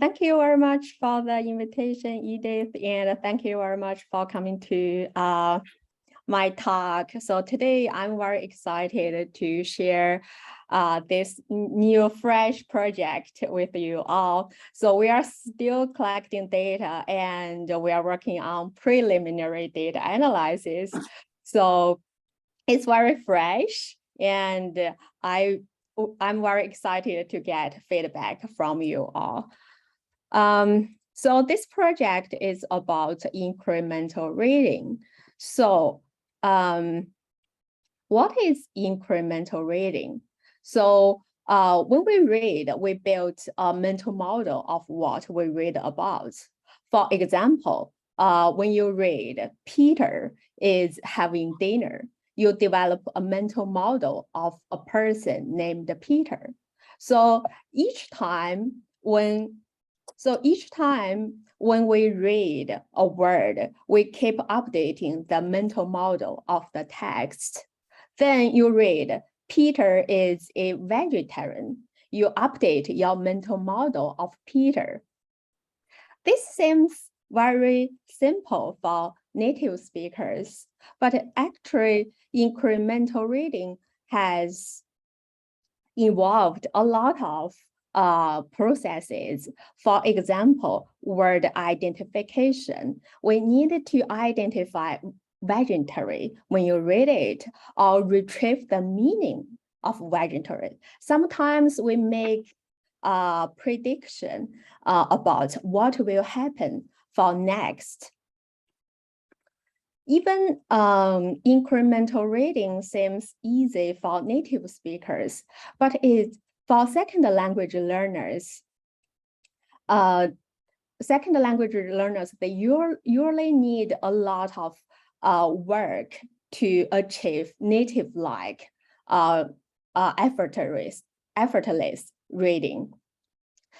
Thank you very much for the invitation, Edith, and thank you very much for coming to my talk. So today I'm very excited to share this new fresh project with you all. So we are still collecting data and we are working on preliminary data analysis. So it's very fresh and I'm very excited to get feedback from you all. So this project is about incremental reading. So what is incremental reading? So when we read, we build a mental model of what we read about. For example, when you read Peter is having dinner, you develop a mental model of a person named Peter. So each time when we read a word, we keep updating the mental model of the text. Then you read, Peter is a vegetarian. You update your mental model of Peter. This seems very simple for native speakers, but actually incremental reading has involved a lot of processes. For example, word identification. We need to identify vegetarian when you read it or retrieve the meaning of vegetarian. Sometimes we make a prediction about what will happen for next. Even incremental reading seems easy for native speakers, but for second language learners, they usually need a lot of work to achieve native-like effortless reading.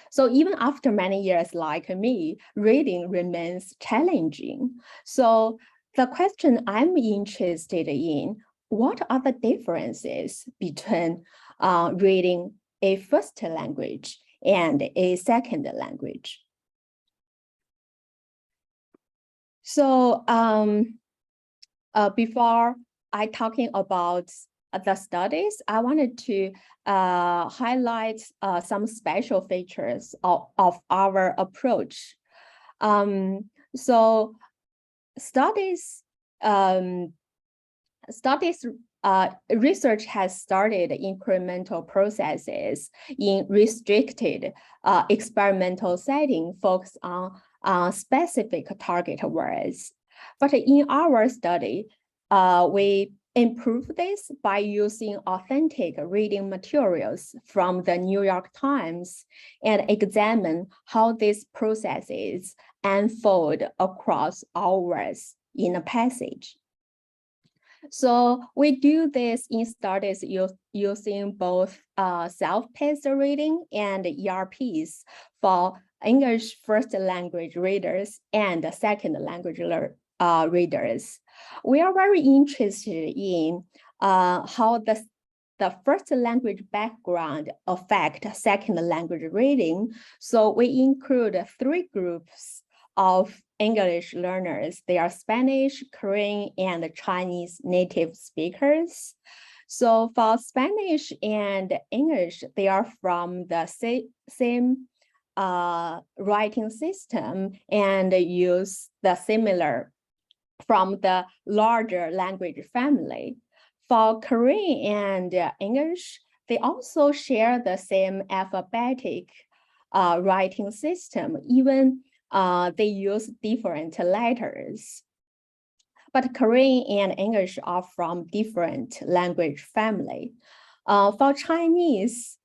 So even after many years like me, reading remains challenging. So the question I'm interested in, what are the differences between reading a first language and a second language? So before I talking about the studies, I wanted to highlight some special features of our approach. So research has started incremental processes in restricted experimental setting focused on specific target words. But in our study, we improve this by using authentic reading materials from the New York Times and examine how these processes unfold across hours in a passage. So we do this in studies using both self-paced reading and ERPs for English first language readers and second language readers. We are very interested in how the first language background affect second language reading. So we include 3 groups of English learners. They are Spanish, Korean, and Chinese native speakers. So for Spanish and English, they are from the same writing system and use the similar from the larger language family. For Korean and English, they also share the same alphabetic writing system, even they use different letters. But Korean and English are from different language family. For Chinese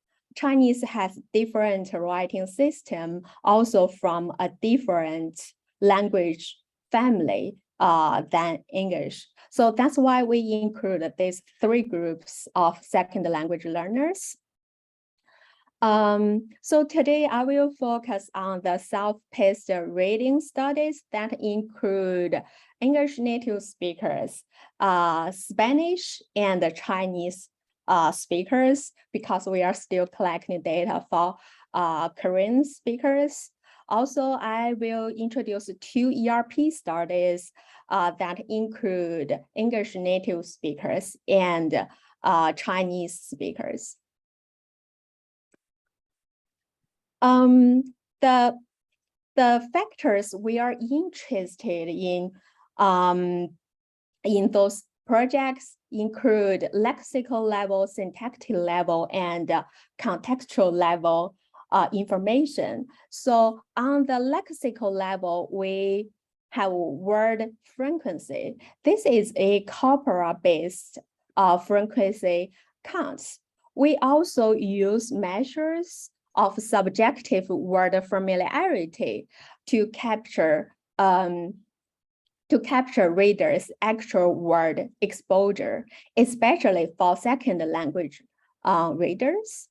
has different writing system, also from a different language family than English. So that's why we include these 3 groups of second language learners. So today I will focus on the self-paced reading studies that include English native speakers, Spanish and Chinese speakers, because we are still collecting data for Korean speakers. Also, I will introduce 2 ERP studies that include English native speakers and Chinese speakers. The factors we are interested in those projects include lexical level, syntactic level, and contextual level information. So on the lexical level, we have word frequency. This is a corpora-based frequency counts. We also use measures of subjective word familiarity to capture readers' actual word exposure, especially for second language readers.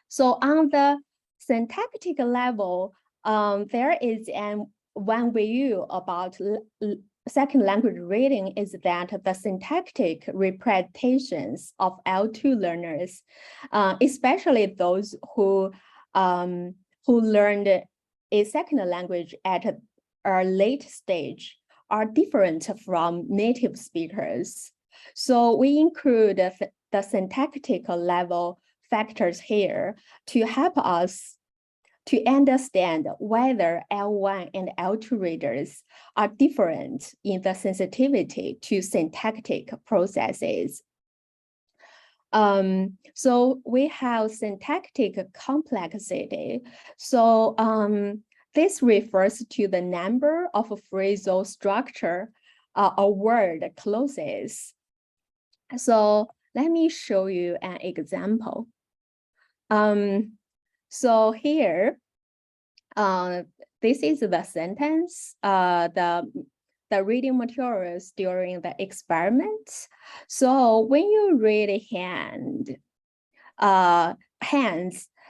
So on the syntactic level, there is one view about second language reading is that the syntactic representations of L2 learners, especially those who learned a second language at a late stage, are different from native speakers. So we include the syntactic level factors here to help us to understand whether L1 and L2 readers are different in the sensitivity to syntactic processes. So we have syntactic complexity. So this refers to the number of phrasal structure a word closes. So let me show you an example. So here, this is the sentence, the reading materials during the experiment. So when you read hands,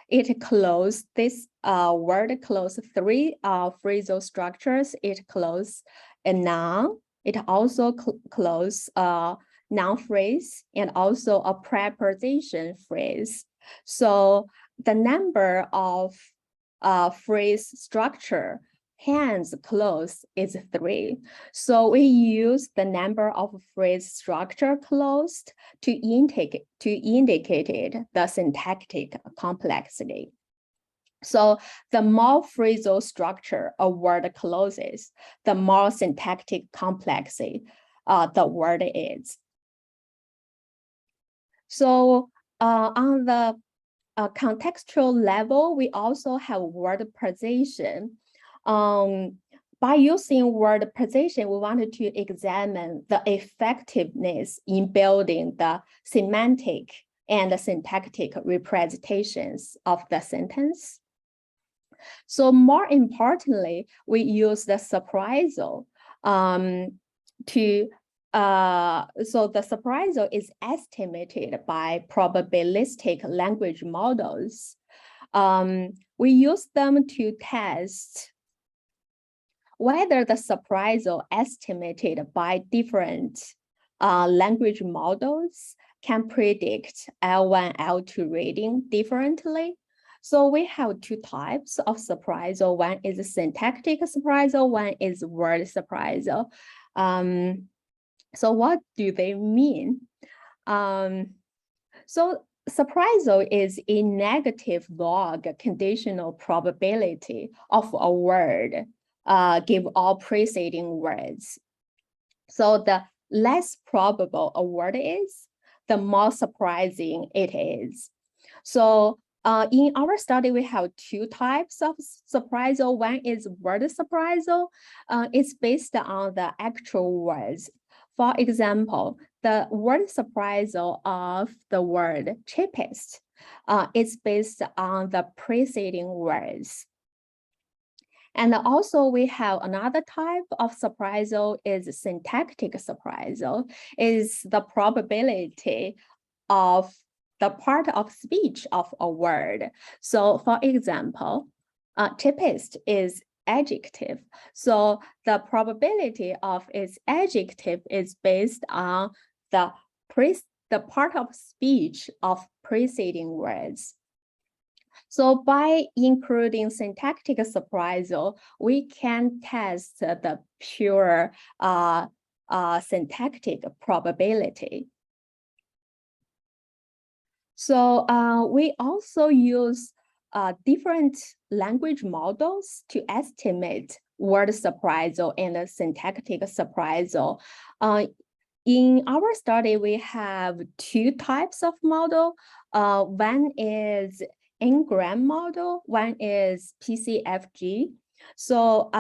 it close this word close 3 phrasal structures. It close a noun. It also close noun phrase and also a preposition phrase. So the number of phrase structure hands close is 3. So we use the number of phrase structure closed to indicate the syntactic complexity. So the more phrasal structure a word closes, the more syntactic complexity the word is. So on the contextual level, we also have word precision. By using word precision, we wanted to examine the effectiveness in building the semantic and the syntactic representations of the sentence. So more importantly, we use the surprisal so the surprisal is estimated by probabilistic language models. We use them to test whether the surprisal estimated by different language models can predict L1, L2 reading differently. So we have 2 types of surprisal. One is syntactic surprisal, one is word surprisal. So what do they mean? So surprisal is a negative log conditional probability of a word give all preceding words. So the less probable a word is, the more surprising it is. So in our study, we have 2 types of surprisal. One is word surprisal. It's based on the actual words. For example, the word surprisal of the word cheapest is based on the preceding words. And also we have another type of surprisal is syntactic surprisal, is the probability of the part of speech of a word. So for example, cheapest is adjective. So the probability of its adjective is based on the part of speech of preceding words. So by including syntactic surprisal, we can test the pure syntactic probability. So we also use different language models to estimate word surprisal and syntactic surprisal. In our study, we have two types of model. One is N-gram model, one is PCFG. So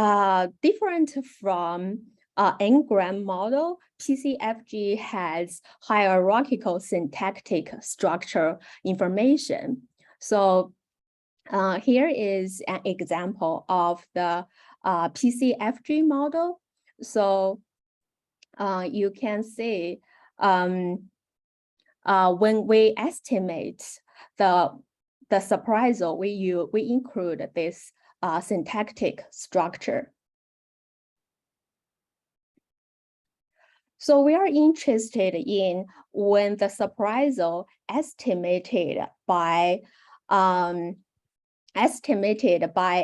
different from N-gram model, PCFG has hierarchical syntactic structure information. So here is an example of the PCFG model. So you can see when we estimate the surprisal, we include this syntactic structure. So we are interested in when the surprisal estimated by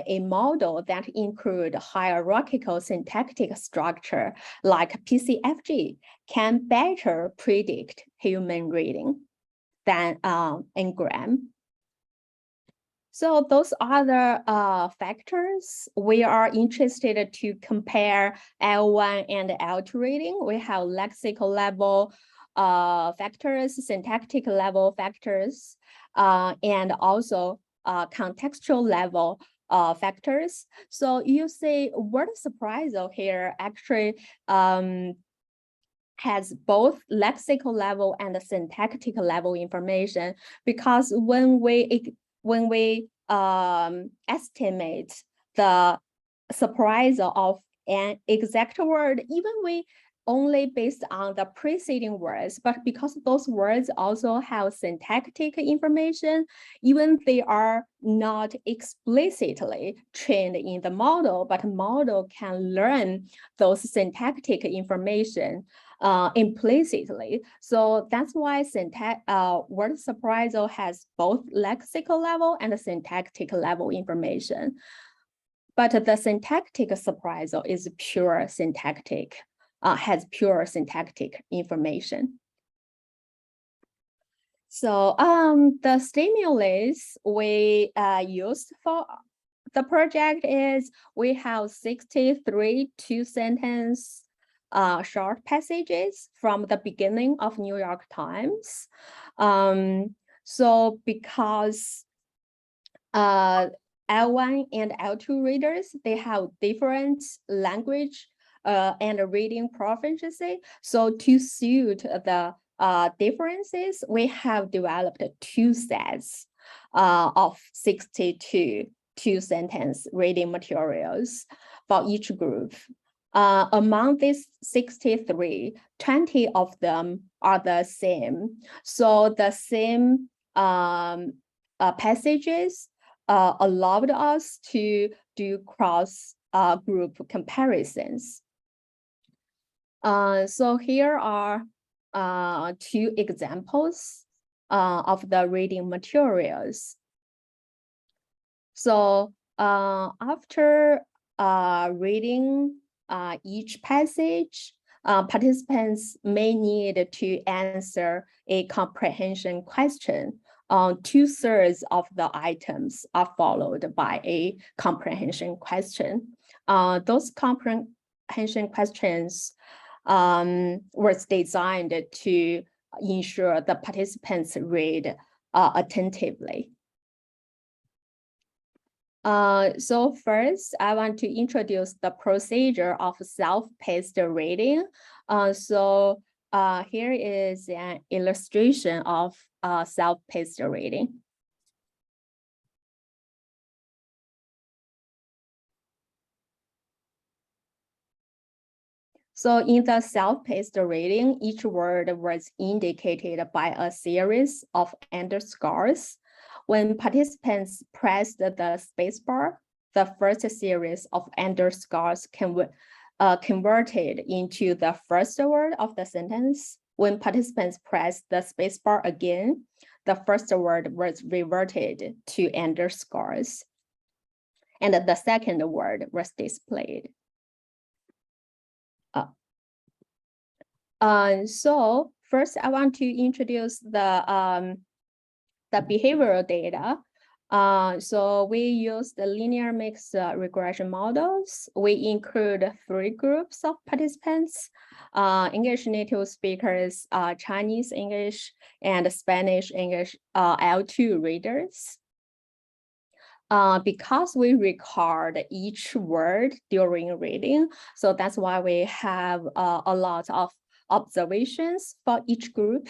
a model that include hierarchical syntactic structure like PCFG can better predict human reading than N-gram. So those other factors, we are interested to compare L1 and L2 reading. We have lexical level factors, syntactic level factors, and also contextual level factors. So you see word surprisal here actually has both lexical level and syntactic level information, because when we estimate the surprisal of an exact word, even we only based on the preceding words, but because those words also have syntactic information, even they are not explicitly trained in the model, but model can learn those syntactic information implicitly. So that's why word surprisal has both lexical level and syntactic level information. But the syntactic surprisal is pure syntactic, has pure syntactic information. So the stimulus we used for the project is we have 63 two-sentence short passages from the beginning of New York Times. So because L1 and L2 readers, they have different language and reading proficiency. So to suit the differences, we have developed two sets of 62 two-sentence reading materials for each group. Among these 63, 20 of them are the same. So the same passages allowed us to do cross group comparisons. So here are two examples of the reading materials. So after reading each passage, participants may need to answer a comprehension question. 2/3 of the items are followed by a comprehension question. Those comprehension questions was designed to ensure the participants read attentively. So first, I want to introduce the procedure of self-paced reading. Here is an illustration of self-paced reading. So in the self-paced reading, each word was indicated by a series of underscores. When participants pressed the spacebar, the first series of underscores converted into the first word of the sentence. When participants press the spacebar again, the first word was reverted to underscores, and the second word was displayed. So first, I want to introduce the behavioral data. So we use the linear mixed regression models. We include 3 groups of participants: English native speakers, Chinese English, and Spanish English L2 readers. Because we record each word during reading, so that's why we have a lot of observations for each group.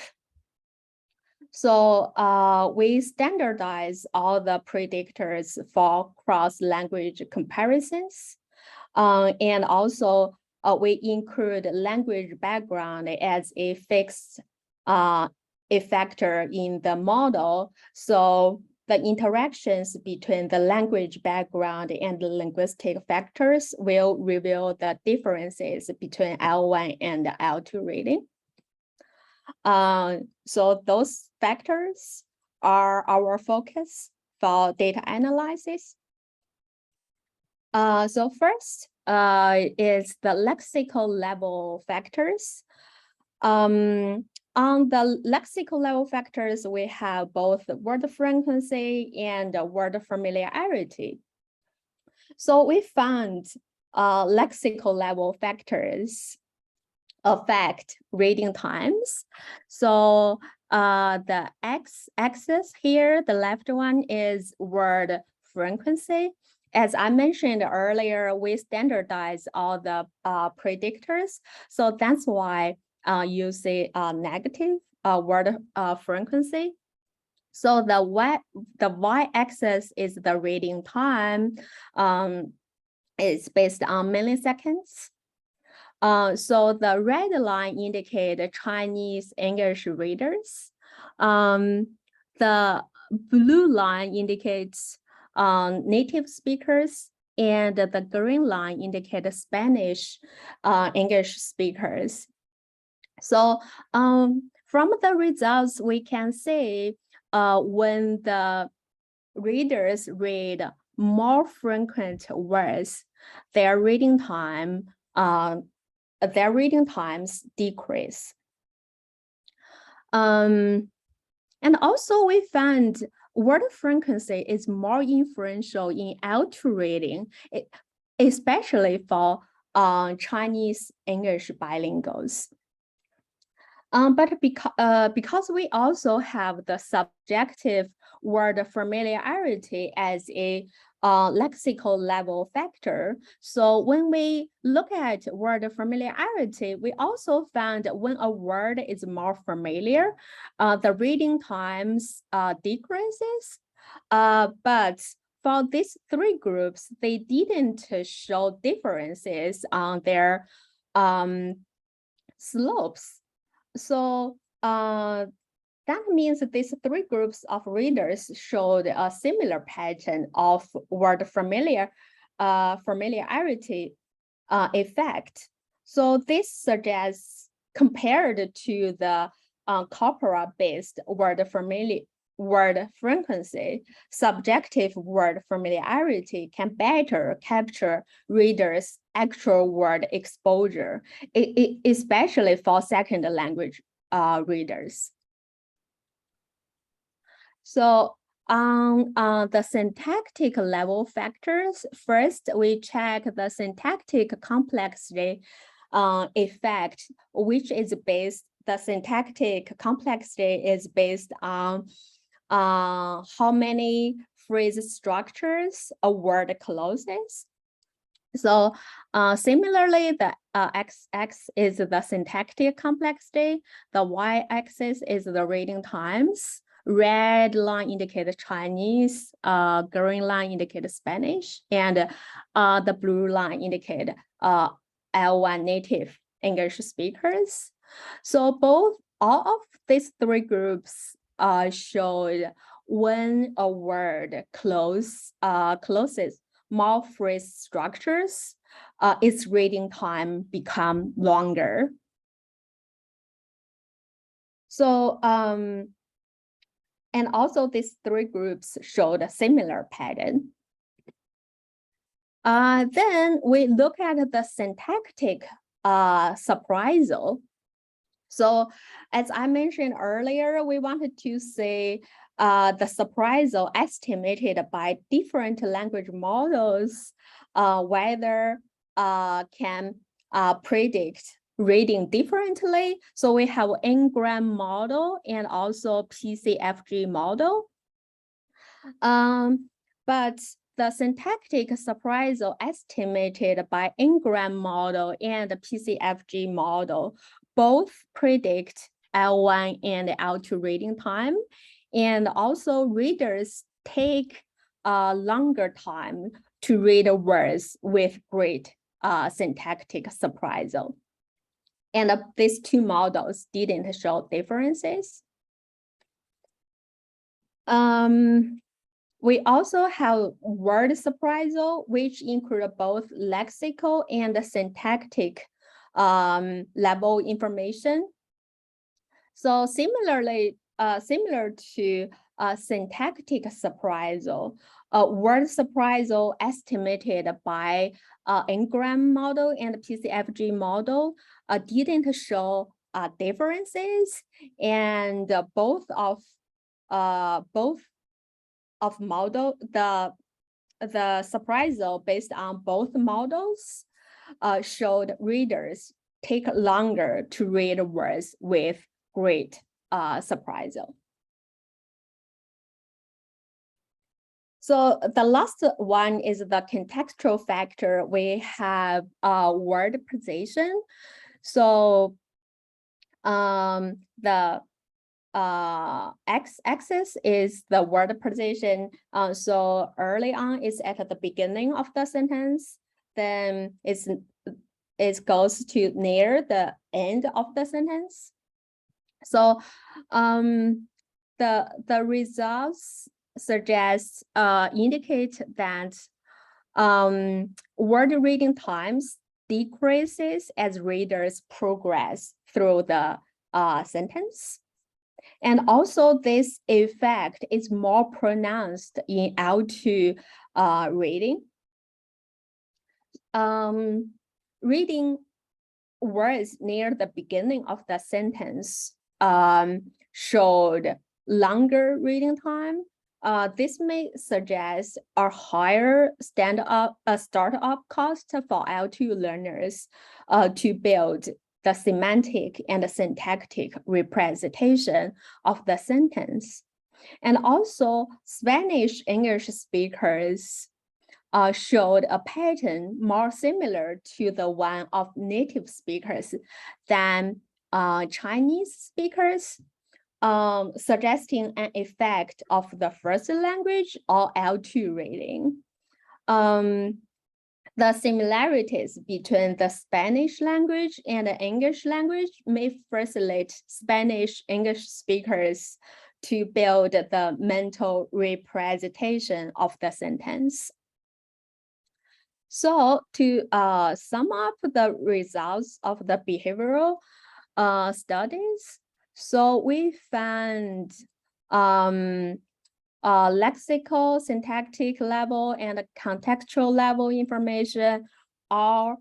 So we standardize all the predictors for cross-language comparisons. And also we include language background as a fixed factor in the model. So the interactions between the language background and the linguistic factors will reveal the differences between L1 and L2 reading. So those factors are our focus for data analysis. So first is the lexical level factors. On the lexical level factors, we have both word frequency and word familiarity. So we found lexical level factors affect reading times. So the x-axis here, the left one is word frequency. As I mentioned earlier, we standardize all the predictors. So that's why you see negative word frequency. So the y-axis is the reading time. It's based on milliseconds. So the red line indicates Chinese English readers. The blue line indicates native speakers, and the green line indicates Spanish English speakers. So from the results, we can see when the readers read more frequent words, their reading times decrease. And also we found word frequency is more influential in L2 reading, especially for Chinese English bilinguals. But because we also have the subjective word familiarity as a lexical level factor. So when we look at word familiarity, we also found when a word is more familiar, the reading times decreases. But for these 3 groups, they didn't show differences on their slopes. So that means these 3 groups of readers showed a similar pattern of word familiarity effect. So this suggests, compared to the corpora-based word frequency, subjective word familiarity can better capture readers' actual word exposure, especially for second language readers. So on the syntactic level factors, first we check the syntactic complexity effect, which is based, the syntactic complexity is based on how many phrase structures a word closes. So similarly, the x-axis is the syntactic complexity, the y-axis is the reading times. Red line indicates Chinese, green line indicates Spanish, and the blue line indicates L1 native English speakers. So all of these 3 groups showed when a word closes more phrase structures, its reading time become longer. So And also these three groups showed a similar pattern. Then we look at the syntactic surprisal. So as I mentioned earlier, we wanted to see the surprisal estimated by different language models, whether can predict reading differently. So we have N-gram model and also PCFG model. But the syntactic surprisal estimated by N-gram model and the PCFG model both predict L1 and L2 reading time. And also readers take a longer time to read words with great syntactic surprisal. And these two models didn't show differences. We also have word surprisal, which include both lexical and syntactic level information. So similarly, similar to syntactic surprisal, word surprisal estimated by N-gram model and PCFG model didn't show differences, and both of model, the surprisal based on both models showed readers take longer to read words with great surprisal. So the last one is the contextual factor. We have word position. So the x-axis is the word position. So early on is at the beginning of the sentence, then it goes to near the end of the sentence. So the results suggest indicate that word reading times decreases as readers progress through the sentence. And also this effect is more pronounced in L2 reading. Reading words near the beginning of the sentence showed longer reading time. This may suggest a higher startup cost for L2 learners to build the semantic and the syntactic representation of the sentence. And also Spanish English speakers showed a pattern more similar to the one of native speakers than Chinese speakers, suggesting an effect of the first language or L2 reading. The similarities between the Spanish language and the English language may facilitate Spanish English speakers to build the mental representation of the sentence. So to sum up the results of the behavioral studies, so we found lexical, syntactic level, and contextual level information all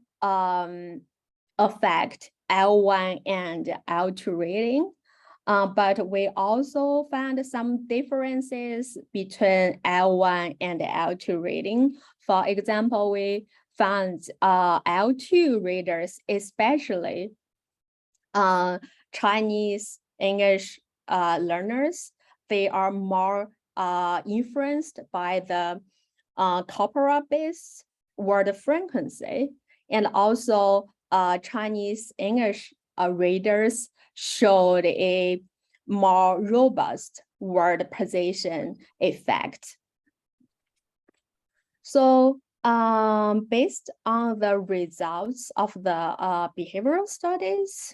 affect L1 and L2 reading. But we also found some differences between L1 and L2 reading. For example, we found L2 readers, especially Chinese English learners, they are more influenced by the corpora-based word frequency, and also Chinese English readers showed a more robust word position effect. So based on the results of the behavioral studies,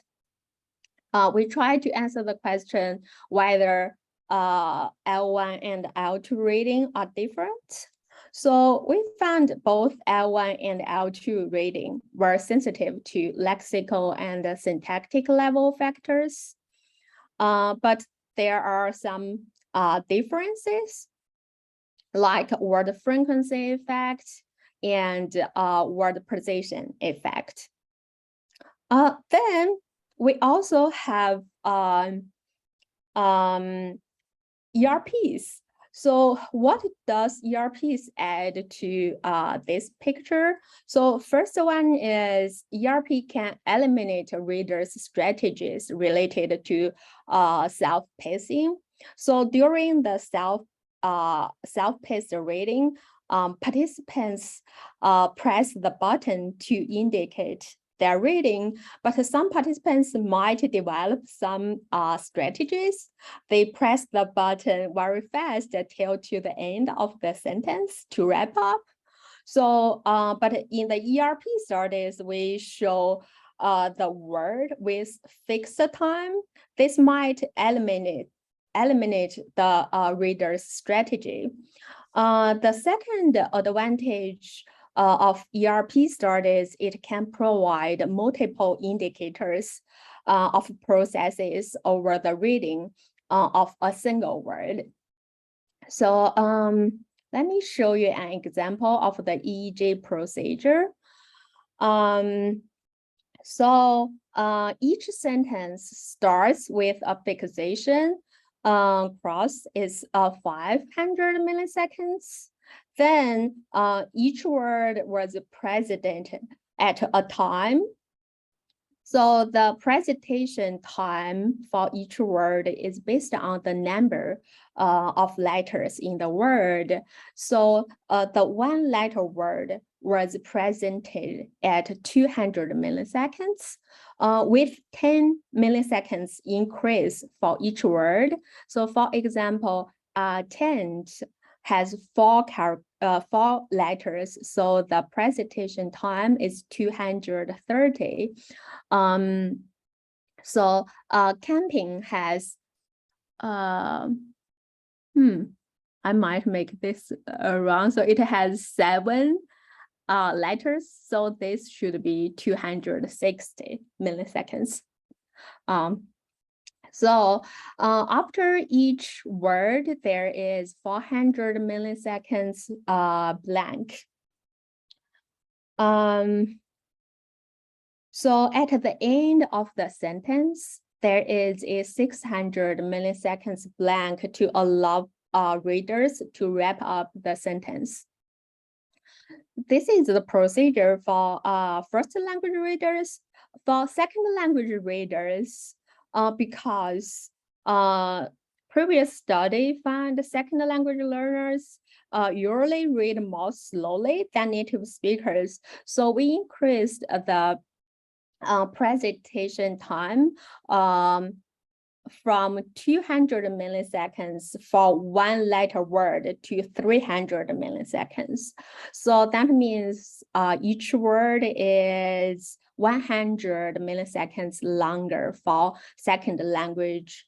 we try to answer the question whether L1 and L2 reading are different. So we found both L1 and L2 reading were sensitive to lexical and syntactic level factors. But there are some differences, like word frequency effect and word precision effect. Then we also have ERPs. So what does ERPs add to this picture? So first one is ERP can eliminate readers' strategies related to self-pacing. So during the self-paced reading, participants press the button to indicate their reading, but some participants might develop some strategies. They press the button very fast till to the end of the sentence to wrap up. So, but in the ERP studies, we show the word with fixed time. This might eliminate the reader's strategy. The second advantage of ERP studies, it can provide multiple indicators of processes over the reading of a single word. So let me show you an example of the EEG procedure. Each sentence starts with a fixation. Cross is 500 milliseconds. Then each word was present at a time. So the presentation time for each word is based on the number of letters in the word. So the one letter word was presented at 200 milliseconds with 10 milliseconds increase for each word. So for example, tent has four letters, so the presentation time is 230. Camping has I might make this wrong. So it has 7 letters, so this should be 260 milliseconds. After each word, there is 400 milliseconds blank. So at the end of the sentence, there is a 600 milliseconds blank to allow readers to wrap up the sentence. This is the procedure for first language readers. For second language readers, because previous study found second language learners usually read more slowly than native speakers. So we increased the presentation time from 200 milliseconds for one letter word to 300 milliseconds. So that means each word is 100 milliseconds longer for second language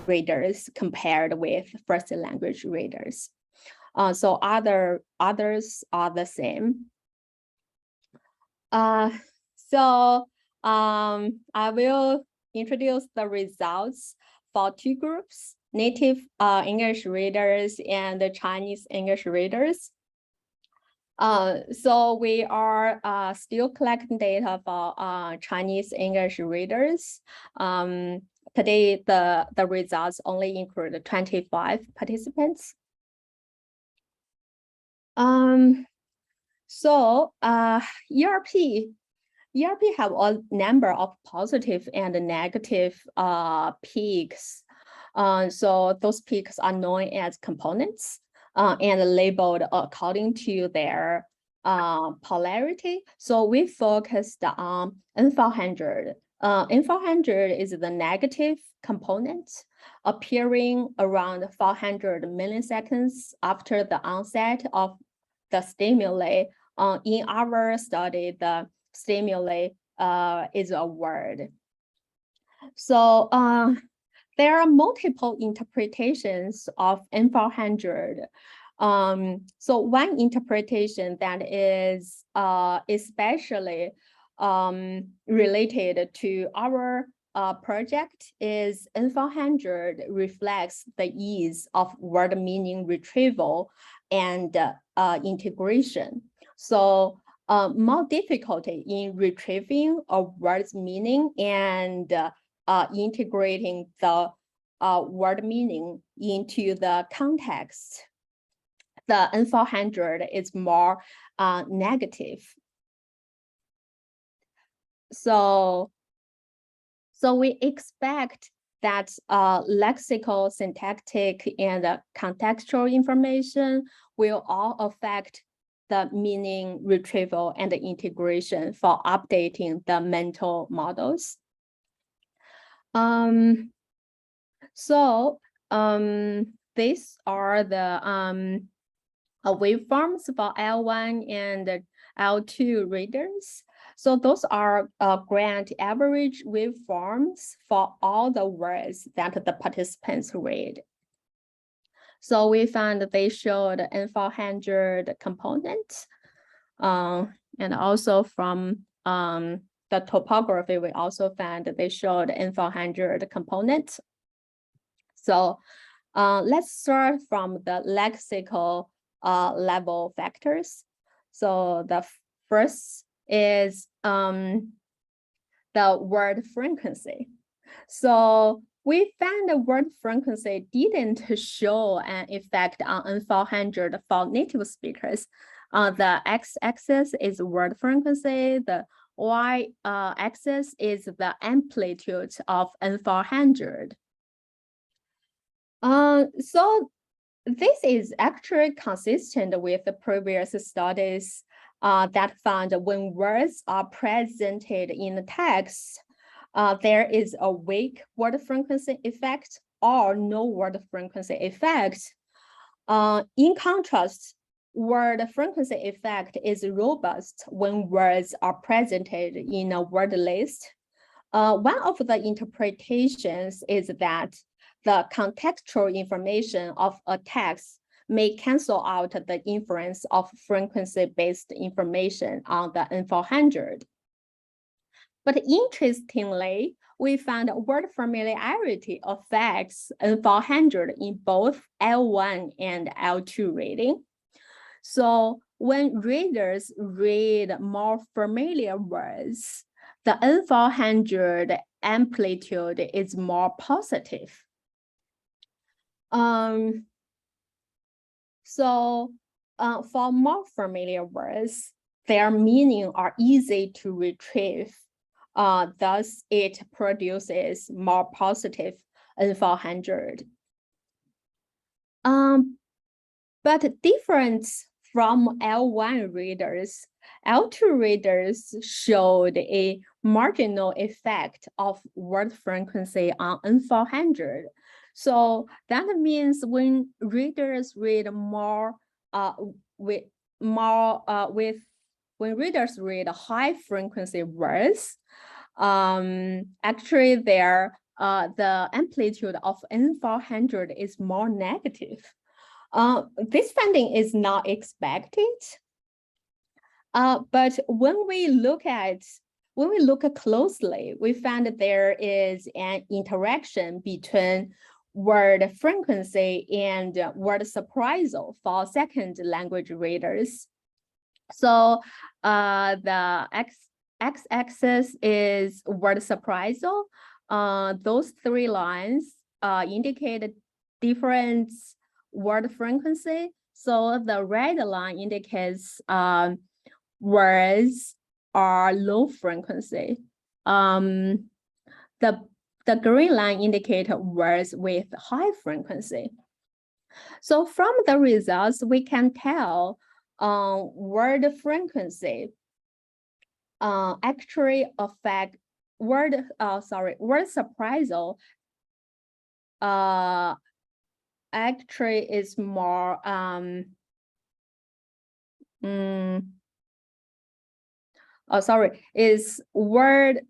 readers compared with first language readers. So others are the same. I will introduce the results for 2 groups, native English readers and the Chinese English readers. So we are still collecting data for Chinese English readers. Today, the results only include 25 participants. ERP have a number of positive and negative peaks. So those peaks are known as components and labeled according to their polarity. So we focused on N400. N400 is the negative component, appearing around 400 milliseconds after the onset of the stimuli. In our study, the stimuli is a word. So there are multiple interpretations of N400. So one interpretation that is especially related to our project is N400 reflects the ease of word meaning retrieval and integration. So more difficulty in retrieving a word's meaning and integrating the word meaning into the context. The N400 is more negative. So we expect that lexical, syntactic, and contextual information will all affect the meaning retrieval and the integration for updating the mental models. These are the waveforms for L1 and L2 readers. So those are grant average waveforms for all the words that the participants read. So we found that they showed N400 component, and also from the topography, we also found that they showed N400 component. So let's start from the lexical level factors. So the first is the word frequency. So we found the word frequency didn't show an effect on N400 for native speakers. The x-axis is word frequency, the y-axis is the amplitude of N400. So this is actually consistent with the previous studies that found when words are presented in the text, there is a weak word frequency effect or no word frequency effect. In contrast, word frequency effect is robust when words are presented in a word list. One of the interpretations is that the contextual information of a text may cancel out the inference of frequency-based information on the N400. But interestingly, we found word familiarity affects N400 in both L1 and L2 reading. So when readers read more familiar words, the N400 amplitude is more positive. For more familiar words, their meaning are easy to retrieve. Thus, it produces more positive N400. But different from L1 readers, L2 readers showed a marginal effect of word frequency on N400. So that means when readers read more, when readers read high frequency words, actually the amplitude of N400 is more negative. This finding is not expected, but when we look closely, we find that there is an interaction between word frequency and word surprisal for second language readers. So the x-axis is word surprisal. Those three lines indicate different word frequency. So the red line indicates words are low frequency. The green line indicates words with high frequency. So from the results, we can tell word frequency actually affect word surprisal actually is more is word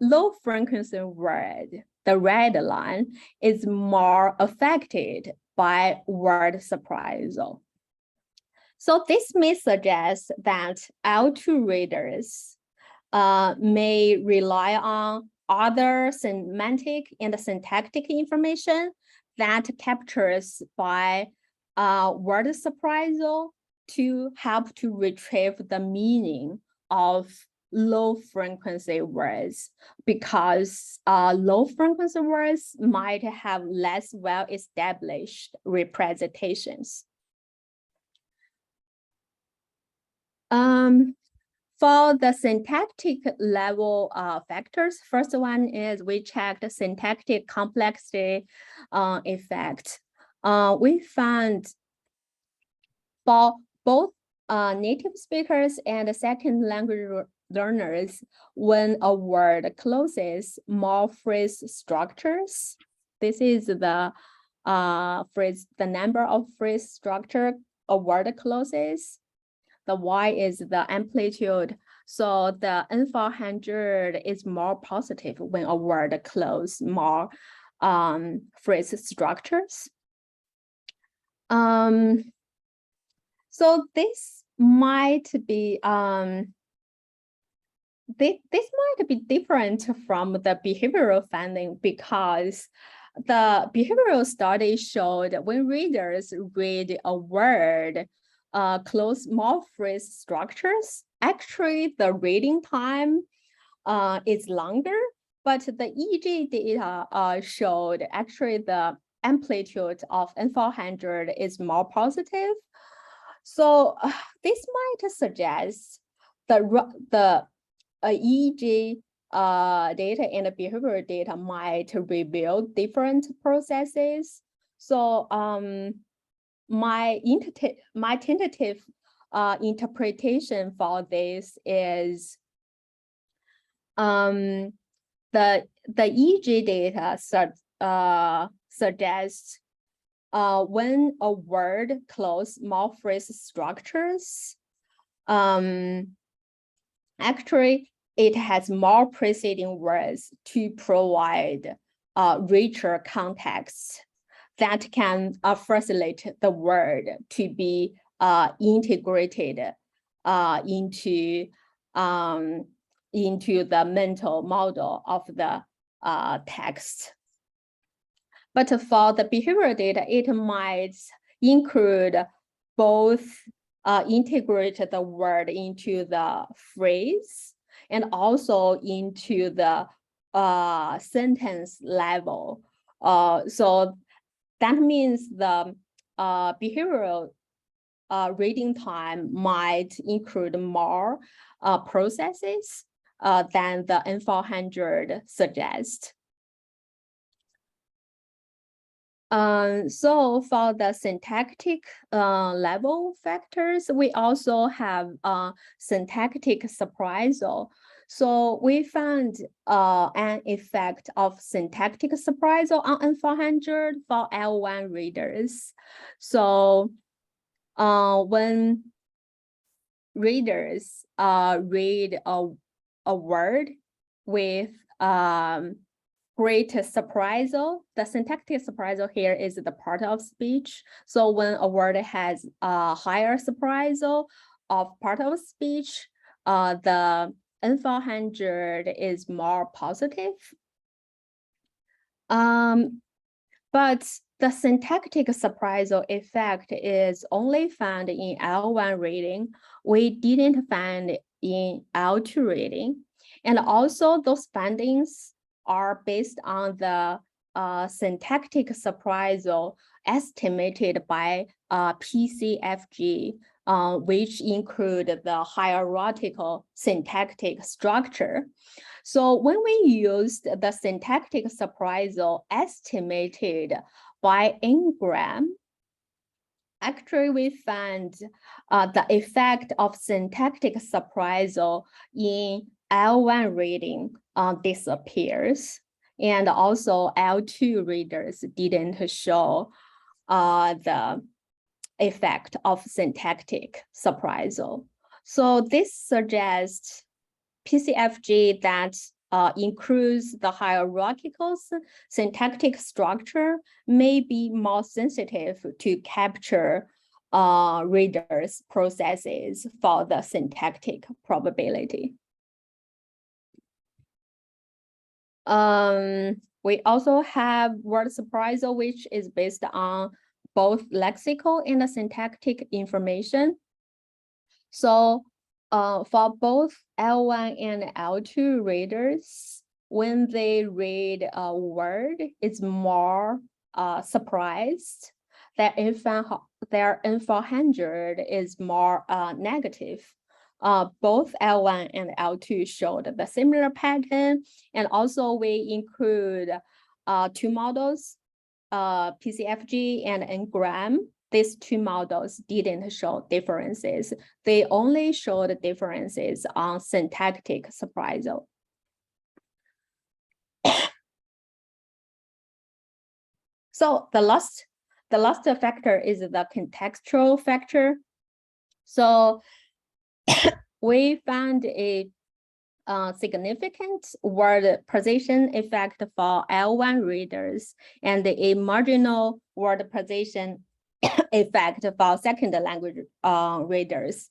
low frequency word. The red line is more affected by word surprisal. So this may suggest that L2 readers may rely on other semantic and syntactic information that captures by word surprisal to help to retrieve the meaning of low frequency words, because low frequency words might have less well-established representations. For the syntactic level factors, first one is we checked syntactic complexity effect. We found for both native speakers and second language learners, when a word closes more phrase structures, this is the the number of phrase structure a word closes. The Y is the amplitude. So the N400 is more positive when a word closes more phrase structures. So this might be this might be different from the behavioral finding, because the behavioral study showed when readers read a word close more phrase structures, actually the reading time is longer, but the EEG data showed actually the amplitude of N400 is more positive. So this might suggest the EEG data and the behavioral data might reveal different processes. So my tentative interpretation for this is the EEG data suggests when a word closes more phrase structures, actually it has more preceding words to provide richer context that can facilitate the word to be integrated into the mental model of the text. But for the behavioral data, it might include both integrate the word into the phrase and also into the sentence level. So that means the behavioral reading time might include more processes than the N400 suggests. So for the syntactic level factors, we also have syntactic surprisal. So we found an effect of syntactic surprisal on N400 for L1 readers. So when readers read a word with great surprisal, the syntactic surprisal here is the part of speech. So when a word has a higher surprisal of part of speech, the N400 is more positive. But the syntactic surprisal effect is only found in L1 reading. We didn't find in L2 reading. And also those findings are based on the syntactic surprisal estimated by PCFG, which include the hierarchical syntactic structure. So when we used the syntactic surprisal estimated by Ngram, actually we found the effect of syntactic surprisal in L1 reading disappears, and also L2 readers didn't show the effect of syntactic surprisal. So this suggests PCFG that includes the hierarchical syntactic structure may be more sensitive to capture readers' processes for the syntactic probability. We also have word surprisal, which is based on both lexical and syntactic information. So for both L1 and L2 readers, when they read a word, it's more surprised. Their N400 is more negative. Both L1 and L2 showed the similar pattern. And also we include two models, PCFG and Ngram. These two models didn't show differences. They only showed differences on syntactic surprisal. So the last factor is the contextual factor. So we found a significant word position effect for L1 readers and a marginal word position effect for second language readers.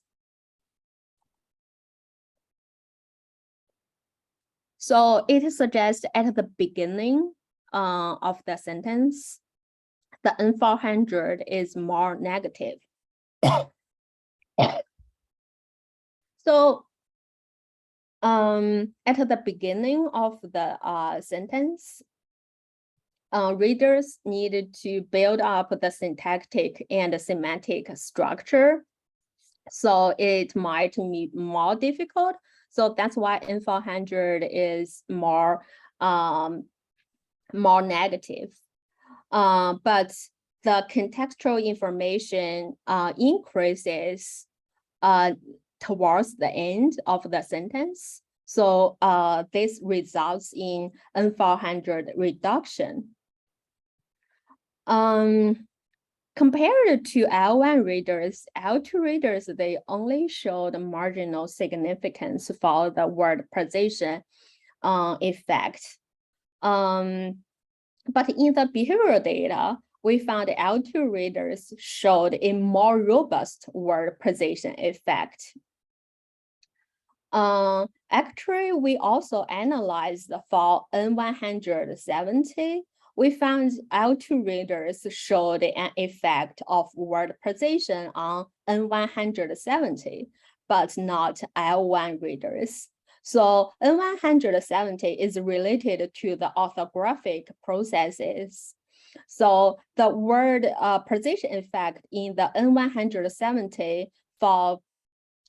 So it suggests at the beginning of the sentence, the N400 is more negative. So at the beginning of the sentence, readers needed to build up the syntactic and semantic structure. So it might be more difficult. So that's why N400 is more negative. But the contextual information increases towards the end of the sentence. So this results in N400 reduction. Compared to L1 readers, L2 readers, they only showed marginal significance for the word position effect. But in the behavioral data, we found L2 readers showed a more robust word position effect. Actually, we also analyzed for N170. We found L2 readers showed an effect of word position on N170, but not L1 readers. So N170 is related to the orthographic processes. So the word position effect in the N170 for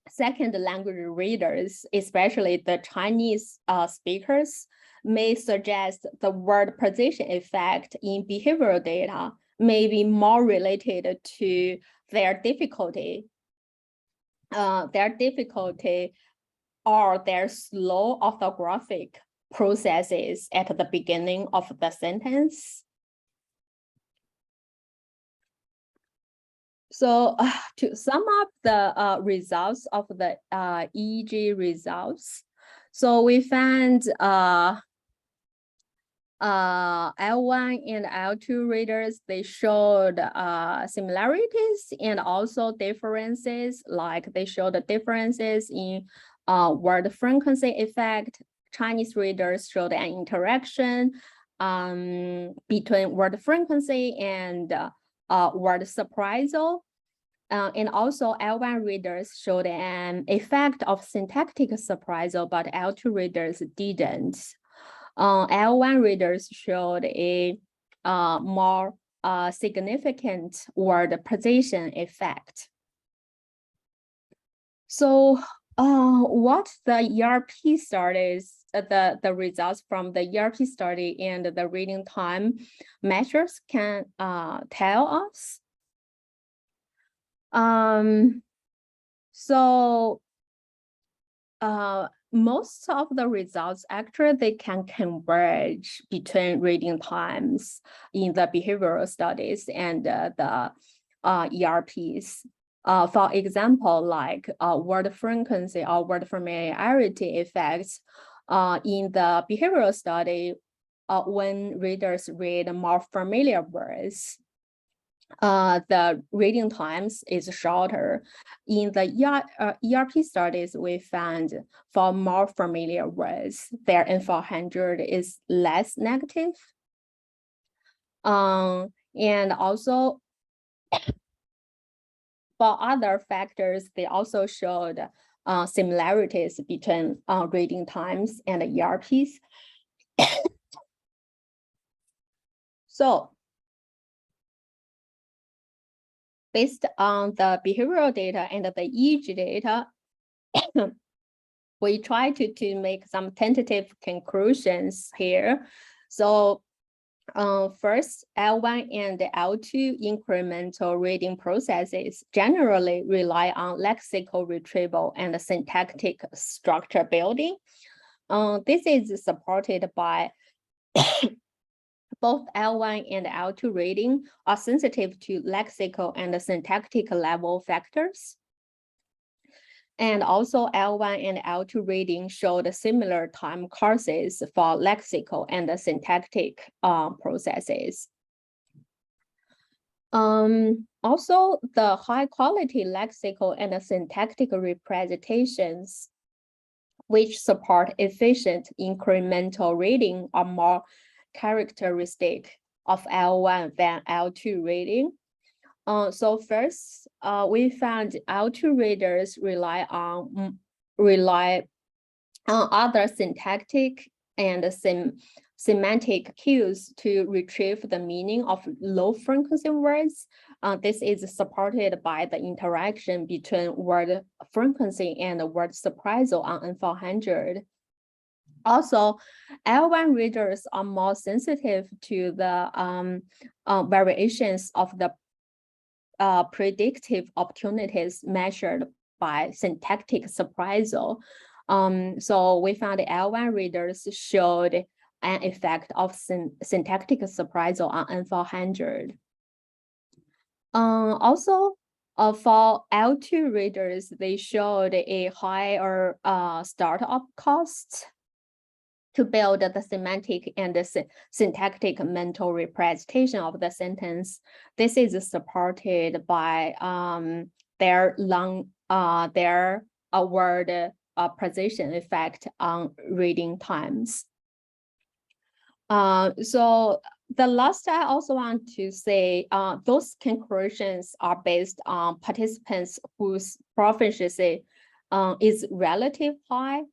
second language readers, especially the Chinese speakers, may suggest the word position effect in behavioral data may be more related to their difficulty or their slow orthographic processes at the beginning of the sentence. So to sum up the results of the EEG results, so we found L1 and L2 readers, they showed similarities and also differences, like they showed differences in word frequency effect. Chinese readers showed an interaction between word frequency and word surprisal. And also L1 readers showed an effect of syntactic surprisal, but L2 readers didn't. L1 readers showed a more significant word position effect. So what the ERP studies, the results from the ERP study and the reading time measures can tell us? So most of the results, actually, they can converge between reading times in the behavioral studies and the ERPs. For example, like word frequency or word familiarity effects in the behavioral study, when readers read more familiar words, the reading times is shorter. In the ERP studies, we found for more familiar words, their N400 is less negative. And also for other factors, they also showed similarities between reading times and ERPs. So based on the behavioral data and the EEG data, we try to make some tentative conclusions here. So first, L1 and L2 incremental reading processes generally rely on lexical retrieval and syntactic structure building. This is supported by both L1 and L2 reading are sensitive to lexical and syntactic level factors. And also L1 and L2 reading showed similar time courses for lexical and syntactic processes. Also, the high quality lexical and syntactic representations which support efficient incremental reading are more characteristic of L1 than L2 reading. So first, we found L2 readers rely on other syntactic and semantic cues to retrieve the meaning of low frequency words. This is supported by the interaction between word frequency and word surprisal on N400. Also, L1 readers are more sensitive to the variations of the predictive opportunities measured by syntactic surprisal. So we found the L1 readers showed an effect of syntactic surprisal on N400. Also, for L2 readers, they showed a higher startup cost to build the semantic and the syntactic mental representation of the sentence. This is supported by their word precision effect on reading times. So the last I also want to say, those conclusions are based on participants whose proficiency is relatively high.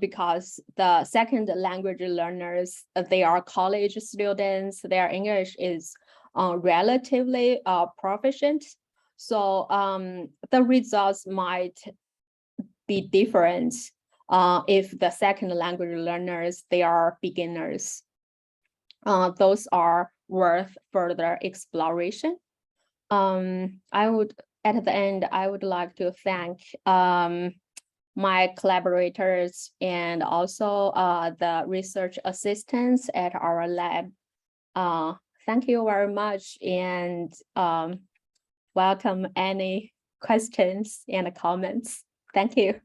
Because the second language learners, they are college students, their English is relatively proficient. So the results might be different if the second language learners, they are beginners. Those are worth further exploration. At the end, I would like to thank my collaborators and also the research assistants at our lab. Thank you very much, and welcome any questions and comments. Thank you.